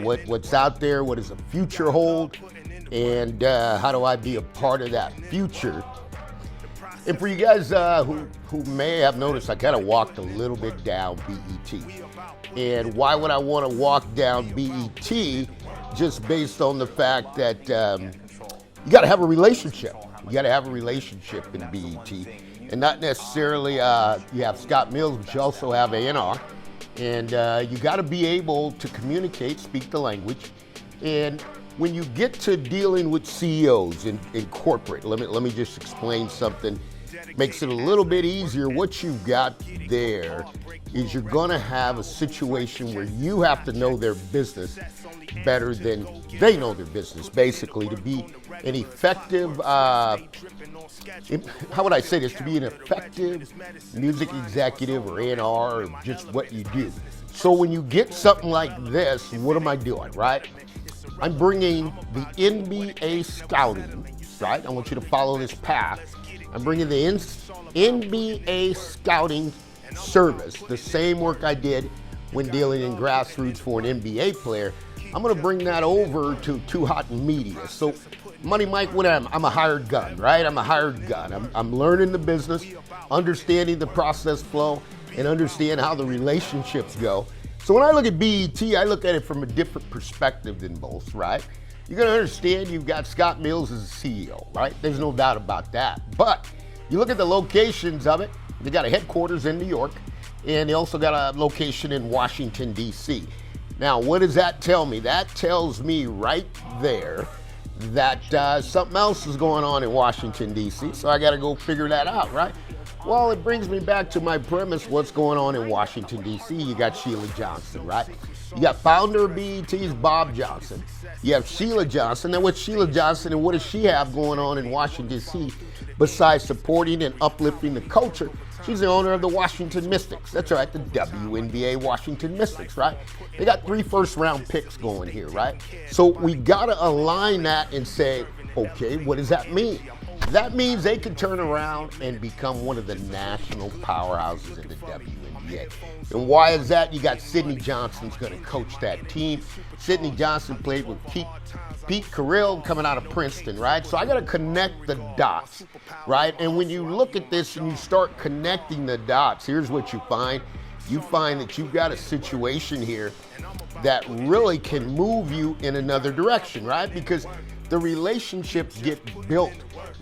what's out there, what does the future hold, and how do I be a part of that future. And for you guys who may have noticed, I kind of walked a little bit down BET. And why would I want to walk down BET? Just based on the fact that you got to have a relationship. You got to have a relationship in BET. And not necessarily, you have Scott Mills, but you also have A&R. And you got to be able to communicate, speak the language. And when you get to dealing with CEOs in corporate, let me just explain something. Makes it a little bit easier. What you've got there is you're going to have a situation where you have to know their business better than they know their business, basically, to be an effective, how would I say this, to be an effective music executive or A&R or just what you do. So when you get something like this, what am I doing, right? I'm bringing the NBA scouting, right? I want you to follow this path. I'm bringing the NBA scouting service, the same work I did when dealing in grassroots for an NBA player. I'm going to bring that over to Too Hot Media. So, Money Mike, what I'm a hired gun, right? I'm a hired gun. I'm learning the business, understanding the process flow, and understand how the relationships go. So when I look at BET, I look at it from a different perspective than both, right? You're going to understand you've got Scott Mills as a CEO, right? There's no doubt about that. But you look at the locations of it, they got a headquarters in New York, and they also got a location in Washington, D.C. Now, what does that tell me? That tells me right there that something else is going on in Washington, D.C., so I got to go figure that out, right? Well, it brings me back to my premise, what's going on in Washington, D.C. You got Sheila Johnson, right? You got founder of BET's Bob Johnson. You have Sheila Johnson. Now, what's Sheila Johnson and what does she have going on in Washington, D.C. besides supporting and uplifting the culture? She's the owner of the Washington Mystics. That's right, the WNBA Washington Mystics, right? They got 3 first-round picks going here, right? So we got to align that and say, okay, what does that mean? That means they can turn around and become one of the national powerhouses in the WNBA. And why is that? You got Sidney Johnson's going to coach that team. Sidney Johnson played with Pete Carrill coming out of Princeton, right? So I got to connect the dots, right? And when you look at this and you start connecting the dots, here's what you find. You find that you've got a situation here that really can move you in another direction, right? Because the relationships get built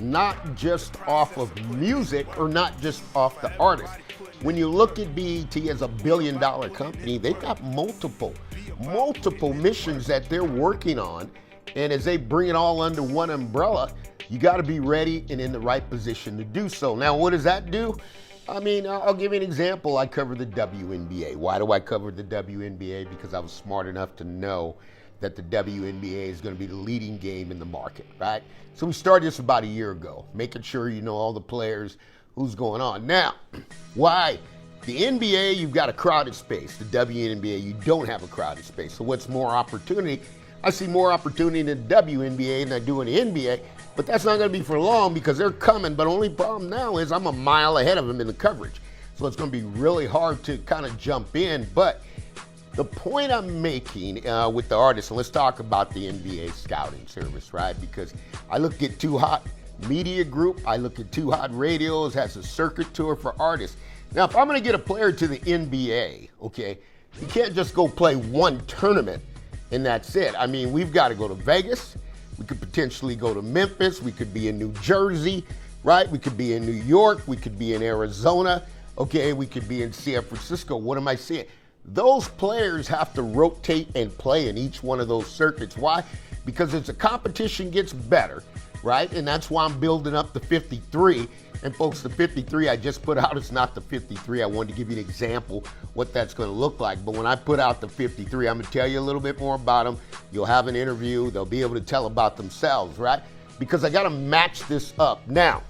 not just off of music or not just off the artist. When you look at BET as a billion-dollar company, they've got multiple missions that they're working on. And as they bring it all under one umbrella, you got to be ready and in the right position to do so. Now, what does that do? I mean, I'll give you an example. I cover the WNBA. Why do I cover the WNBA? Because I was smart enough to know that the WNBA is going to be the leading game in the market, right? So we started this about a year ago, making sure you know all the players, who's going on. Now, why? The NBA, you've got a crowded space. The WNBA, you don't have a crowded space. So what's more opportunity? I see more opportunity in the WNBA than I do in the NBA, but that's not going to be for long because they're coming. But only problem now is I'm a mile ahead of them in the coverage. So it's going to be really hard to kind of jump in. But the point I'm making with the artists, and let's talk about the NBA scouting service, right? Because I look at Too Hot Media Group, I look at Too Hot Radios, has a circuit tour for artists. Now, if I'm going to get a player to the NBA, okay, you can't just go play one tournament and that's it. I mean, we've got to go to Vegas. We could potentially go to Memphis. We could be in New Jersey, right? We could be in New York. We could be in Arizona. Okay, we could be in San Francisco. What am I saying? Those players have to rotate and play in each one of those circuits. Why? Because as the competition gets better, right? And that's why I'm building up the 53. And folks, the 53 I just put out is not the 53. I wanted to give you an example what that's going to look like. But when I put out the 53, I'm going to tell you a little bit more about them. You'll have an interview. They'll be able to tell about themselves, right? Because I got to match this up. Now,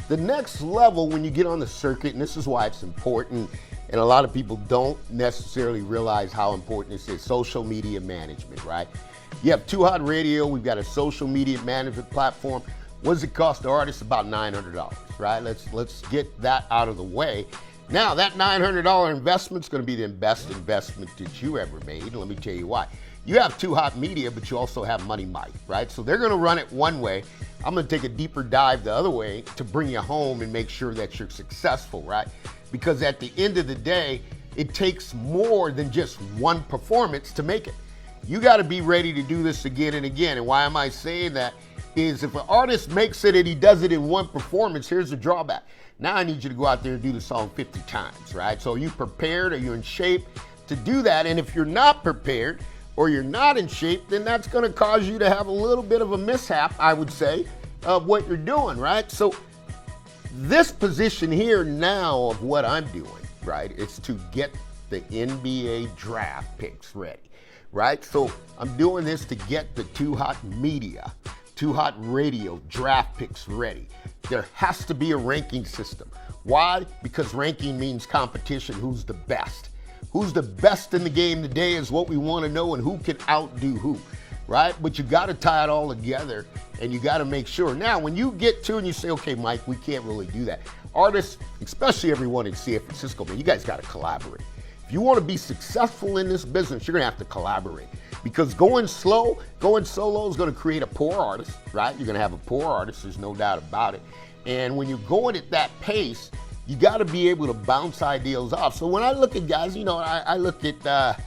the next level when you get on the circuit, and this is why it's important, and a lot of people don't necessarily realize how important this is, social media management, right? You have Too Hot Radio. We've got a social media management platform. What does it cost the artist? About $900, right? Let's get that out of the way. Now, that $900 investment is going to be the best investment that you ever made. Let me tell you why. You have Too Hot Media, but you also have Money Mike, right? So they're going to run it one way. I'm going to take a deeper dive the other way to bring you home and make sure that you're successful, right? Because at the end of the day, it takes more than just one performance to make it. You got to be ready to do this again and again. And why am I saying that? Is if an artist makes it and he does it in one performance, here's the drawback. Now I need you to go out there and do the song 50 times, right? So are you prepared? Are you in shape to do that? And if you're not prepared or you're not in shape, then that's going to cause you to have a little bit of a mishap, I would say, of what you're doing, right? So this position here now of what I'm doing, right, is to get the NBA draft picks ready, right? So I'm doing this to get the Too Hot Media, Too Hot Radio draft picks ready. There has to be a ranking system. Why? Because ranking means competition. Who's the best? Who's the best in the game today is what we want to know, and who can outdo who, right? But you got to tie it all together, and you got to make sure. Now, when you get to and you say, okay, Mike, we can't really do that. Artists, especially everyone in San Francisco, man, you guys got to collaborate. If you want to be successful in this business, you're going to have to collaborate. Because going solo is going to create a poor artist, right? You're going to have a poor artist, there's no doubt about it. And when you're going at that pace, you got to be able to bounce ideas off. So when I look at guys, I look at,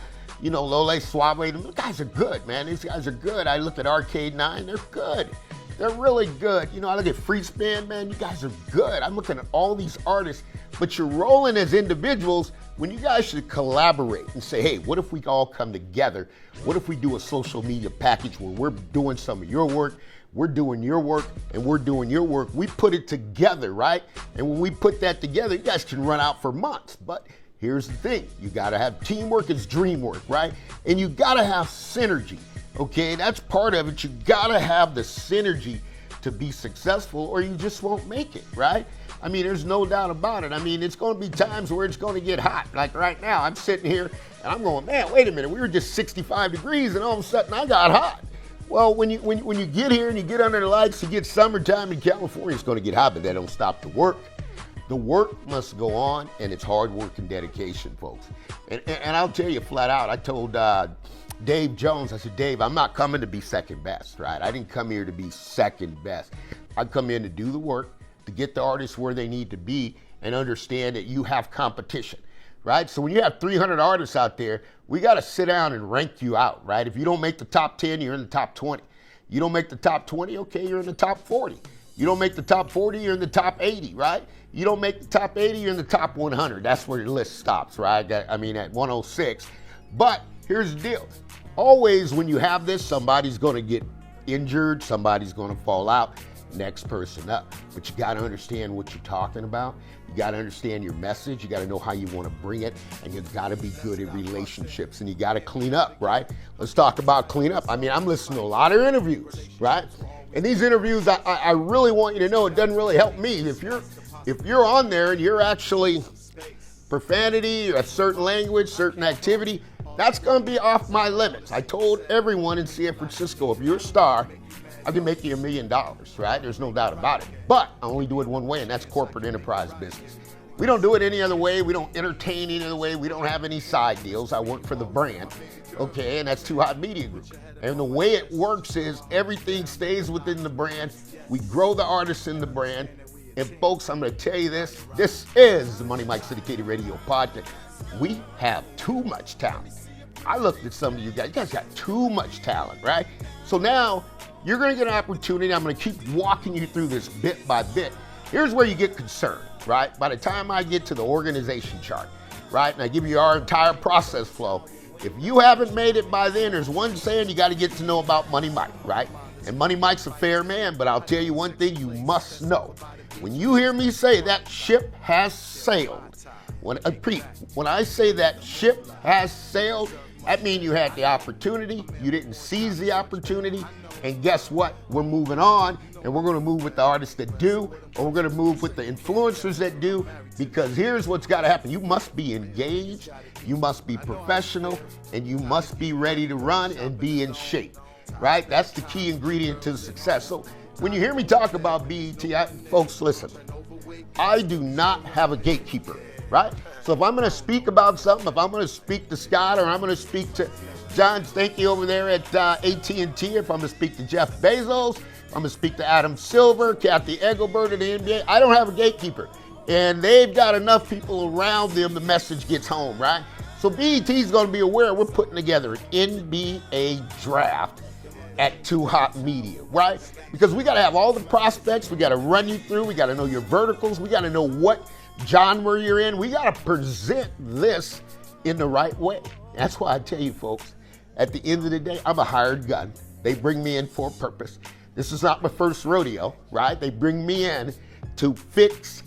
Lole Suave, those guys are good, man. These guys are good. I look at Arcade 9, they're good. They're really good. I look at Free Spin, man, you guys are good. I'm looking at all these artists, but you're rolling as individuals when you guys should collaborate and say, hey, what if we all come together? What if we do a social media package where we're doing some of your work, we're doing your work, and we're doing your work. We put it together, right? And when we put that together, you guys can run out for months. But here's the thing. You got to have teamwork. It's dream work, right? And you got to have synergy, okay? That's part of it. You got to have the synergy to be successful, or you just won't make it, right? I mean, there's no doubt about it. I mean, it's going to be times where it's going to get hot. Like right now, I'm sitting here, and I'm going, man, wait a minute. We were just 65 degrees, and all of a sudden, I got hot. Well, when you get here and you get under the lights, you get summertime in California, it's going to get hot, but that don't stop the work. The work must go on, and it's hard work and dedication, folks. And I'll tell you flat out, I told Dave Jones, I said, Dave, I'm not coming to be second best, right? I didn't come here to be second best. I come in to do the work, to get the artists where they need to be, and understand that you have competition, right? So when you have 300 artists out there, we got to sit down and rank you out, right? If you don't make the top 10, you're in the top 20. You don't make the top 20, okay, you're in the top 40. You don't make the top 40, you're in the top 80, right? You don't make the top 80, you're in the top 100. That's where your list stops, right? I mean, at 106. But here's the deal. Always when you have this, somebody's going to get injured, somebody's going to fall out, next person up. But you got to understand what you're talking about. You got to understand your message. You got to know how you want to bring it, and you've got to be good at relationships, and you got to clean up, right? Let's talk about clean up. I mean, I'm listening to a lot of interviews, right? And these interviews, I really want you to know, it doesn't really help me. If you're on there and you're actually profanity, a certain language, certain activity, that's going to be off my limits. I told everyone in San Francisco, if you're a star, I can make you $1 million, right? There's no doubt about it. But I only do it one way, and that's corporate enterprise business. We don't do it any other way. We don't entertain any other way. We don't have any side deals. I work for the brand, okay? And that's Too Hot Media Group. And the way it works is everything stays within the brand. We grow the artists in the brand. And folks, I'm going to tell you this. This is the Money Mike Syndicated Radio Podcast. We have too much talent. I looked at some of you guys. You guys got too much talent, right? So now you're going to get an opportunity. I'm going to keep walking you through this bit by bit. Here's where you get concerned, right? By the time I get to the organization chart, right, and I give you our entire process flow, if you haven't made it by then, there's one saying you got to get to know about Money Mike, right? And Money Mike's a fair man, but I'll tell you one thing you must know. When you hear me say that ship has sailed, when I say that ship has sailed, that means you had the opportunity, you didn't seize the opportunity, and guess what? We're moving on, and we're going to move with the artists that do, or we're going to move with the influencers that do, because here's what's got to happen. You must be engaged, you must be professional, and you must be ready to run and be in shape, right? That's the key ingredient to success. So when you hear me talk about BET, folks, listen, I do not have a gatekeeper, right? So if I'm going to speak about something, if I'm going to speak to Scott or I'm going to speak to John Stanky over there at AT&T. If I'm going to speak to Jeff Bezos, I'm going to speak to Adam Silver, Kathy Engelbert of the NBA. I don't have a gatekeeper. And they've got enough people around them, the message gets home, right? So BET is going to be aware we're putting together an NBA draft at Too Hot Media, right? Because we got to have all the prospects. We got to run you through. We got to know your verticals. We got to know what genre you're in. We got to present this in the right way. That's why I tell you folks, at the end of the day, I'm a hired gun. They bring me in for a purpose. This is not my first rodeo, right? They bring me in to fix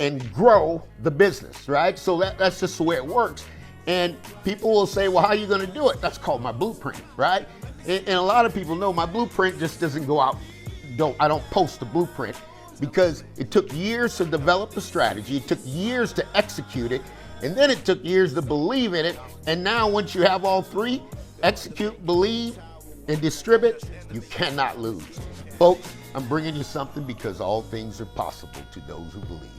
and grow the business, right? So that's just the way it works. And people will say, well, how are you going to do it? That's called my blueprint, right? And a lot of people know my blueprint just doesn't go out. I don't post the blueprint because it took years to develop the strategy. It took years to execute it. And then it took years to believe in it. And now once you have all three, execute, believe, and distribute, you cannot lose. Folks, I'm bringing you something because all things are possible to those who believe.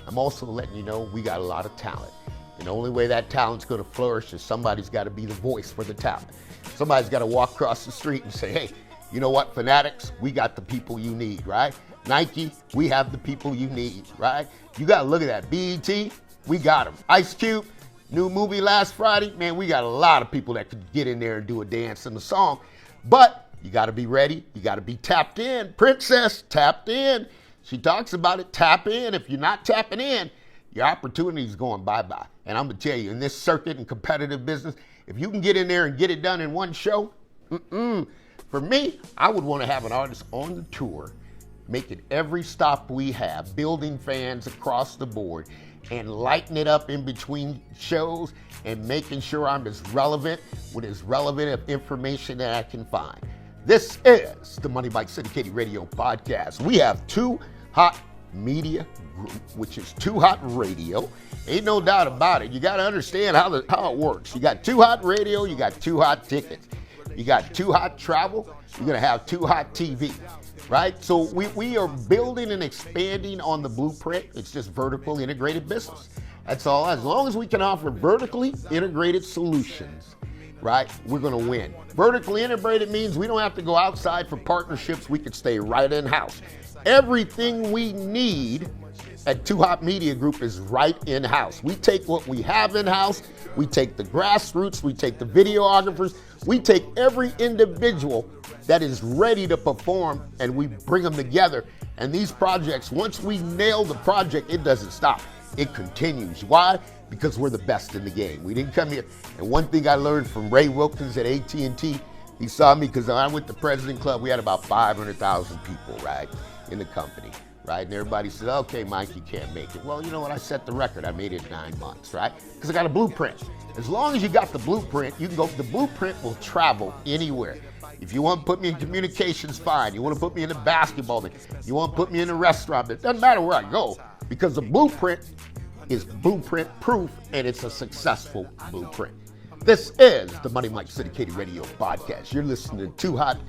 I'm also letting you know we got a lot of talent. And the only way that talent's going to flourish is somebody's got to be the voice for the talent. Somebody's got to walk across the street and say, hey, you know what, Fanatics, we got the people you need, right? Nike, we have the people you need, right? You got to look at that. BET, we got them. Ice Cube, new movie last Friday. Man, we got a lot of people that could get in there and do a dance and a song. But you got to be ready. You got to be tapped in. Princess, tapped in. She talks about it, tap in. If you're not tapping in, your opportunity is going bye-bye. And I'm going to tell you, in this circuit and competitive business, if you can get in there and get it done in one show, for me, I would want to have an artist on the tour, making every stop we have, building fans across the board, and lighting it up in between shows and making sure I'm as relevant with as relevant of information that I can find. This is the Money Mike Syndicated Radio Podcast. We have Too Hot Media Group, which is Too Hot Radio. Ain't no doubt about it. You got to understand how it works. You got Too Hot Radio, you got Too Hot Tickets, you got Too Hot Travel, you're going to have Too Hot TV, right? So we are building and expanding on the blueprint. It's just vertical integrated business. That's all. As long as we can offer vertically integrated solutions, right, we're going to win. Vertically integrated means we don't have to go outside for partnerships. We can stay right in-house. Everything we need at Too Hot Media Group is right in-house. We take what we have in-house, we take the grassroots, we take the videographers, we take every individual that is ready to perform and we bring them together. And these projects, once we nail the project, it doesn't stop. It continues. Why? Because we're the best in the game. We didn't come here. And one thing I learned from Ray Wilkins at AT&T, he saw me because I went to President Club, we had about 500,000 people, right, in the company, right? And everybody said, okay, Mike, you can't make it. Well, you know what? I set the record. I made it in 9 months, right? Because I got a blueprint. As long as you got the blueprint, you can go, the blueprint will travel anywhere. If you want to put me in communications, fine. You want to put me in the basketball thing. You want to put me in a restaurant. It doesn't matter where I go because the blueprint is blueprint proof and it's a successful blueprint. This is the Money Mike Syndicated Radio Podcast. You're listening to Too Hot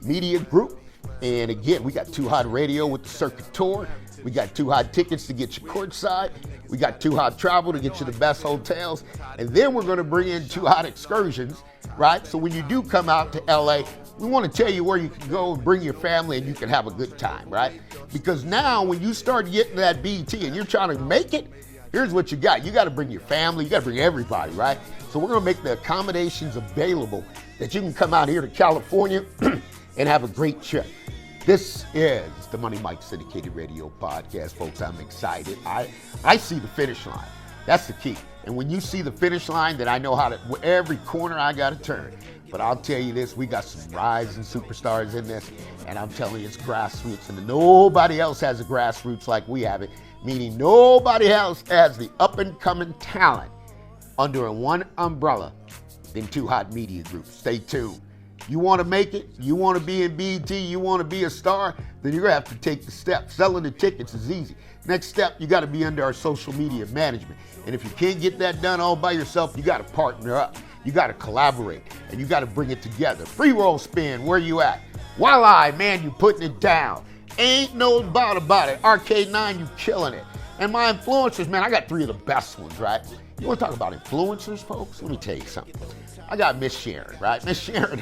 Media Group. And again, we got Too Hot Radio with the Circuit Tour. We got Too Hot Tickets to get you courtside. We got Too Hot Travel to get you the best hotels. And then we're going to bring in Too Hot Excursions, right? So when you do come out to LA, we want to tell you where you can go and bring your family and you can have a good time, right? Because now when you start getting that BT and you're trying to make it, here's what you got. You got to bring your family. You got to bring everybody, right? So we're going to make the accommodations available that you can come out here to California and have a great trip. This is the Money Mike Syndicated Radio Podcast, folks. I'm excited. I see the finish line. That's the key. And when you see the finish line, then I know how to, every corner I got to turn. But I'll tell you this, we got some rising superstars in this, and I'm telling you, it's grassroots, and nobody else has a grassroots like we have it, meaning nobody else has the up-and-coming talent under a one umbrella than Too Hot Media Group. Stay tuned. You want to make it, you want to be in BT, you want to be a star, then you're going to have to take the steps. Selling the tickets is easy. Next step, you got to be under our social media management. And if you can't get that done all by yourself, you got to partner up. You got to collaborate, and you got to bring it together. Free roll spin, where you at? Voila, man, you putting it down. Ain't no doubt about it. Arcade 9, you killing it. And my influencers, man, I got 3 of the best ones, right? You want to talk about influencers, folks? Let me tell you something. I got Miss Sharon, right? Miss Sharon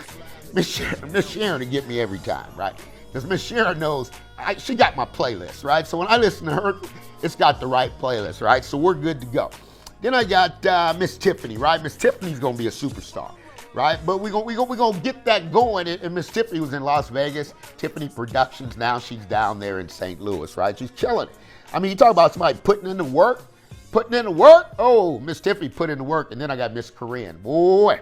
to get me every time, right? Because Miss Sharon knows, she got my playlist, right? So when I listen to her, it's got the right playlist, right? So we're good to go. Then I got Miss Tiffany, right? Miss Tiffany's gonna be a superstar, right? But we're gonna get that going. And Miss Tiffany was in Las Vegas. Tiffany Productions, now she's down there in St. Louis, right? She's killing it. I mean, you talk about somebody putting in the work. Oh, Miss Tiffany put in the work. And then I got Miss Corinne. Boy,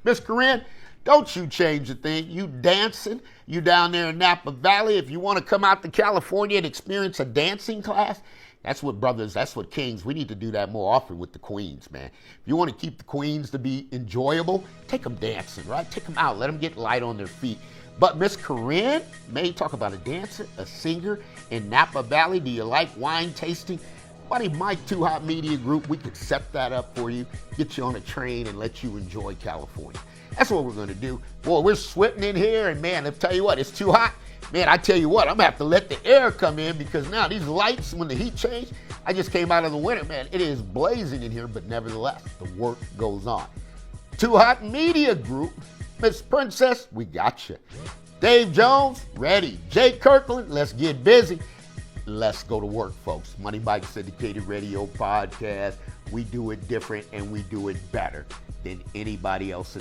Miss Corinne, don't you change a thing. You dancing. You down there in Napa Valley. If you want to come out to California and experience a dancing class, that's what brothers, that's what kings, we need to do that more often with the queens, man. If you want to keep the queens to be enjoyable, take them dancing, right? Take them out. Let them get light on their feet. But Miss Corinne, may talk about a dancer, a singer in Napa Valley. Do you like wine tasting? Buddy Mike, Too Hot Media Group, we could set that up for you, get you on a train and let you enjoy California. That's what we're going to do. Boy, we're sweating in here, and man, I'll tell you what, it's too hot. Man, I tell you what, I'm going to have to let the air come in, because now these lights, when the heat change, I just came out of the winter, man, it is blazing in here, but nevertheless, the work goes on. Too Hot Media Group, Miss Princess, we got you. Dave Jones, ready. Jay Kirkland, let's get busy. Let's go to work, folks. Money Mike Syndicated Radio Podcast. We do it different, and we do it better than anybody else.